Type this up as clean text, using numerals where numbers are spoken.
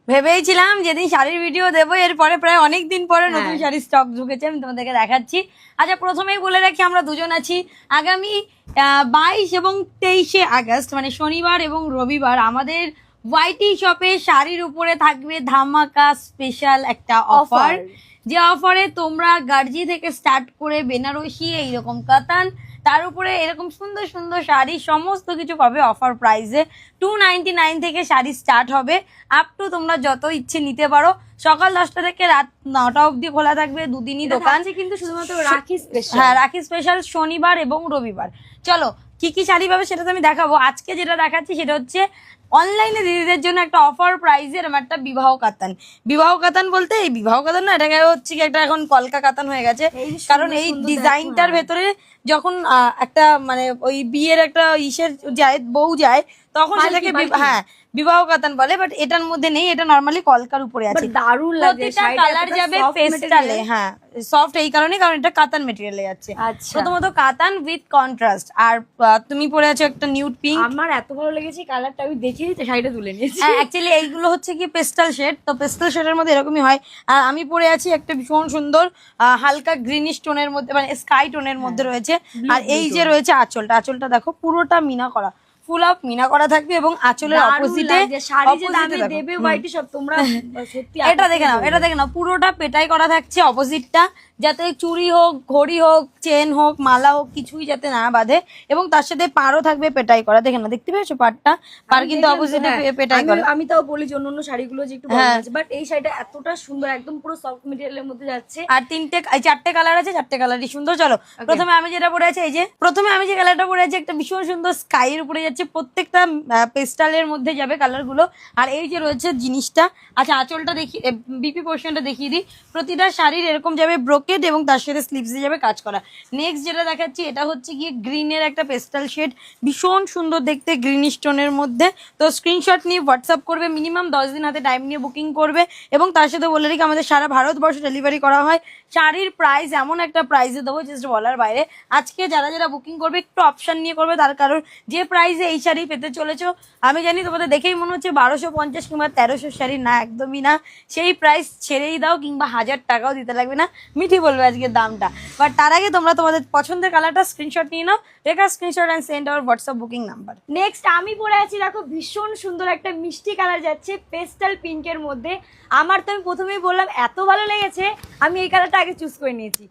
ভেবেইছিলাম যেদিন শাড়ির ভিডিও দেবো এরপরে প্রায় অনেক দিন পরে নতুন শাড়ির স্টক ঢুকেছে, আমি তোমাদেরকে দেখাচ্ছি। আচ্ছা, প্রথমেই বলে রাখি আমরা দুজন আছি আগামী 22 এবং 23শে আগস্ট, মানে শনিবার এবং রবিবার আমাদের ওয়াইটি শপে শাড়ির উপরে থাকবে ধামাকা স্পেশাল একটা অফার, যে অফারে তোমরা গার্জি থেকে স্টার্ট করে বেনারসি এইরকম কাতান, তার উপরে এরকম সুন্দর সুন্দর শাড়ি সমস্ত কিছু পাবে অফার প্রাইসে। 299 থেকে শাড়ি স্টার্ট হবে, আপ টু তোমরা যত ইচ্ছে নিতে পারো। সকাল 10টা থেকে রাত 9টা অবধি খোলা থাকবে, দুদিনই দোকান। কিন্তু শুধুমাত্র রাখি স্পেশাল। হ্যাঁ, রাখি স্পেশাল শনিবার এবং রবিবার। চলো কি কি শাড়ি পাবে সেটা তো আমি দেখাবো। আজকে যেটা দেখাচ্ছি সেটা হচ্ছে অনলাইনে দিদিদের জন্য একটা অফার প্রাইজের একটা বিবাহ কাতান। বিবাহ কাতান বলতে এই বিবাহ কাতান না, এটাকে হচ্ছে কি একটা এখন কলকা কাতান হয়ে গেছে, কারণ এই ডিজাইনটার ভেতরে যখন একটা মানে ওই বিয়ের একটা ইসের যায়, বউ যায়, তখন সেটাকে হ্যাঁ বিবাহ কাতান বলে, বাট এটার মধ্যে নেই, এটা নরমালি কলকার উপরে আছে। দারুণ লাগে, প্রতিটা কালার যাবে পেস্টালে। হ্যাঁ, সফট এই কারণে, কারণ এটা কাতান মেটেরিয়ালে যাচ্ছে। প্রথমত কাতান উইথ কন্ট্রাস্ট, আর তুমি পরে আছো একটা নিউড পিঙ্ক। আমার এত ভালো লেগেছে কালারটা, আমি দেখিয়ে দিতে শাড়িটা তুলে নিয়েছি। অ্যাকচুয়ালি এইগুলো হচ্ছে কি পেস্টাল শেড, তো পেস্টাল শেডের মধ্যে এরকমই হয়। আর আমি পরে আছি একটা ভীষণ সুন্দর হালকা গ্রিনিশ টোনের মধ্যে, মানে স্কাই টোনের মধ্যে রয়েছে। আর এই যে রয়েছে আঁচলটা, আঁচলটা দেখো পুরোটা মিনা করা, ফুল অফ মিনা করা থাকবে, এবং আঁচলের অপোজিটে দেবে ওয়াইটি সব তোমরা সত্যি। এটা দেখে নাও, এটা দেখে নাও, পুরোটা পেটাই করা থাকছে অপোজিটটা, যাতে চুড়ি হোক, ঘড়ি হোক, চেন হোক, মালা হোক, কিছুই যাতে না বাঁধে। এবং তার সাথে পাড়ও থাকবে পেটাই করা, দেখে না, দেখতে পেয়েছো পাড়টা? পাড় কিন্তু অপোজিটে পেটাই করা। আমি তাও বলি যে অন্য শাড়িগুলো যে একটু বড় আছে, বাট এই শাড়িটা এতটা সুন্দর, একদম পুরো সফট মেটেরিয়ালের মধ্যে যাচ্ছে। আর চারটে কালার আছে, চারটে কালারই সুন্দর। চলো প্রথমে আমি যেটা পরে আছি, এই যে প্রথমে আমি যে কালারটা পরে আছি একটা ভীষণ সুন্দর স্কাইয়ের উপরে যাচ্ছে, প্রত্যেকটা পেস্টালের মধ্যে যাবে কালার গুলো। আর এই যে রয়েছে জিনিসটা, আচ্ছা আঁচলটা দেখি, বিপি পোর্শনটা দেখিয়ে দিই। প্রতিটা শাড়ির এরকম যাবে ব্রোকেড, এবং তার সাথে স্লিভসে যাবে কাজ করা। নেক্সট যেটা দেখাচ্ছি এটা হচ্ছে গিয়ে গ্রিনের একটা পেস্টাল শেড, ভীষণ সুন্দর দেখতে গ্রিনিশ টোনের মধ্যে। তো স্ক্রিনশট নিয়ে হোয়াটসঅ্যাপ করবে, মিনিমাম 10 দিন হাতে টাইম নিয়ে বুকিং করবে। এবং তার সাথে বলে রেখে আমাদের সারা ভারতবর্ষ ডেলিভারি করা হয়। শাড়ির প্রাইস এমন একটা প্রাইসে দেবো জাস্ট বলার বাইরে। আজকে যারা যারা বুকিং করবে একটু অপশন নিয়ে করবে, তার কারণ যে প্রাইসে এই শাড়ি পেতে চলেছো, আমি জানি তোমাদের দেখেই মনে হচ্ছে 1250 কিংবা 1300 শাড়ি, না একদমই না। সেই প্রাইস ছেড়েই দাও, কিংবা 1000 টাকাও দিতে লাগবে না, মিঠি বলবে আজকের দামটা। বাট তার আগে তোমরা তোমাদের পছন্দের কালারটা স্ক্রিনশট নিয়ে নাও, রেখা screenshot and send our WhatsApp booking number. Next আমি পরে আছি, দেখো ভীষণ সুন্দর একটা মিষ্টি কালার যাচ্ছে পেস্টাল পিঙ্কের মধ্যে। আমার তো আমি প্রথমেই বললাম এত ভালো লেগেছে, আমি এই কালারটা আগে চুজ করে নিয়েছি।